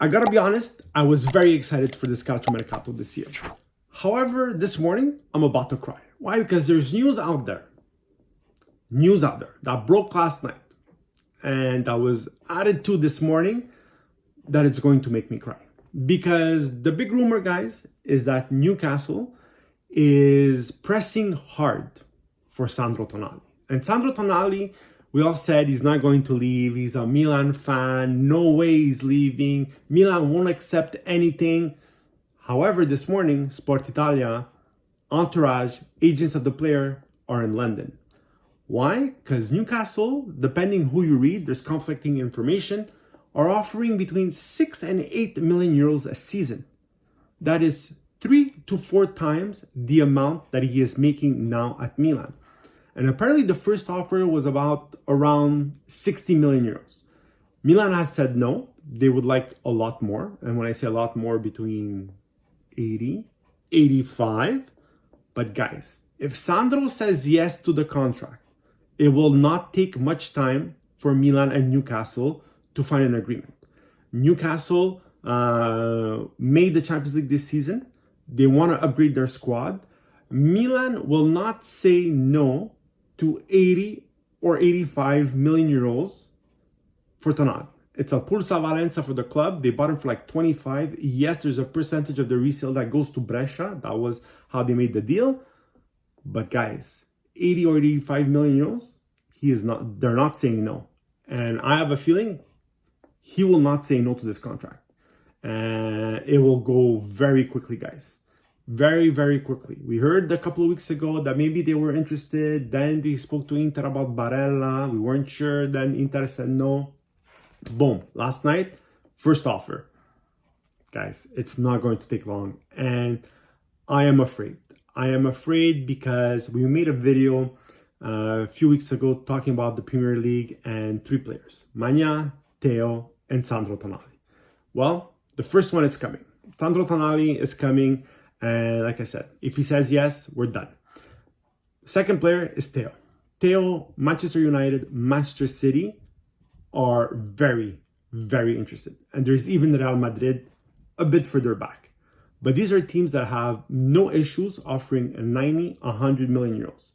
I gotta be honest, I was very excited for this Calciomercato this year. However, this morning, I'm about to cry. Why? Because there's news out there that broke last night and that was added to this morning that it's going to make me cry. Because the big rumor, guys, is that Newcastle is pressing hard for Sandro Tonali. And Sandro Tonali, we all said he's not going to leave. He's a Milan fan. No way he's leaving. Milan won't accept anything. However, this morning, Sport Italia, Entourage, agents of the player are in London. Why? Because Newcastle, depending who you read, there's conflicting information, are offering between 6 and 8 million euros a season. That is 3 to 4 times the amount that he is making now at Milan. And apparently the first offer was about around 60 million euros. Milan has said no, they would like a lot more. And when I say a lot more, between 80, 85. But guys, if Sandro says yes to the contract, it will not take much time for Milan and Newcastle to find an agreement. Newcastle made the Champions League this season. They want to upgrade their squad. Milan will not say no to 80 or 85 million euros for Tonali. It's a pulsa valenza for the club. They bought him for like 25. Yes, there's a percentage of the resale that goes to Brescia. That was how they made the deal. But guys, 80 or 85 million euros, they're not saying no. And I have a feeling he will not say no to this contract. And it will go very quickly, guys. Very, very quickly. We heard a couple of weeks ago that maybe they were interested. Then they spoke to Inter about Barella. We weren't sure. Then Inter said no. Boom. Last night, first offer. Guys, it's not going to take long. And I am afraid. I am afraid because we made a video a few weeks ago talking about the Premier League and 3 players. Magna, Theo, and Sandro Tonali. Well, the first one is coming. Sandro Tonali is coming. And like I said, if he says yes, we're done. Second player is Theo. Theo, Manchester United, Manchester City are very, very interested. And there's even Real Madrid a bit further back. But these are teams that have no issues offering 90, 100 million euros.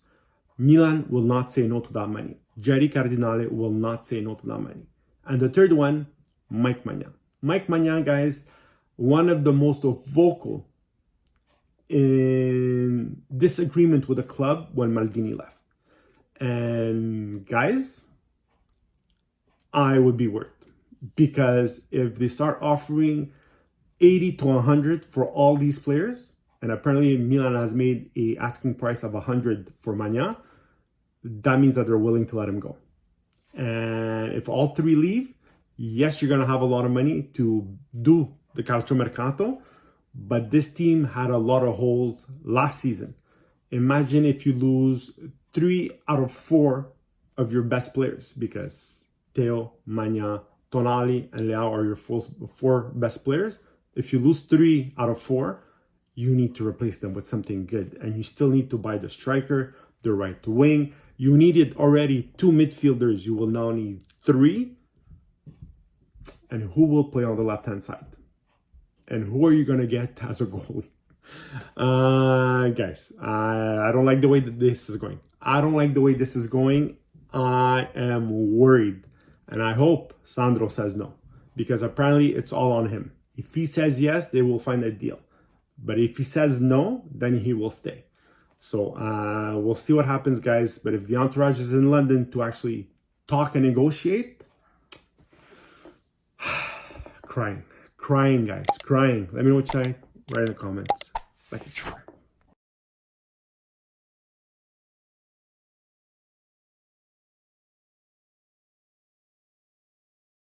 Milan will not say no to that money. Jerry Cardinale will not say no to that money. And the third one, Mike Maignan. Mike Maignan, guys, one of the most vocal in disagreement with the club when Maldini left. And guys, I would be worried because if they start offering 80 to 100 for all these players, and apparently Milan has made a asking price of 100 for Maignan, that means that they're willing to let him go. And if all 3 leave, yes, you're going to have a lot of money to do the Calciomercato, but this team had a lot of holes last season. Imagine if you lose 3 out of 4 of your best players, because Theo, Maignan, Tonali, and Leao are your 4 best players. If you lose 3 out of 4, you need to replace them with something good. And you still need to buy the striker, the right wing. You needed already 2 midfielders. You will now need 3. And who will play on the left-hand side? And who are you going to get as a goalie? Guys, I don't like the way that this is going. I don't like the way this is going. I am worried. And I hope Sandro says no. Because apparently it's all on him. If he says yes, they will find a deal. But if he says no, then he will stay. So we'll see what happens, guys. But if the entourage is in London to actually talk and negotiate, crying, guys, crying. Let me know what you think. Write in the comments. Like it.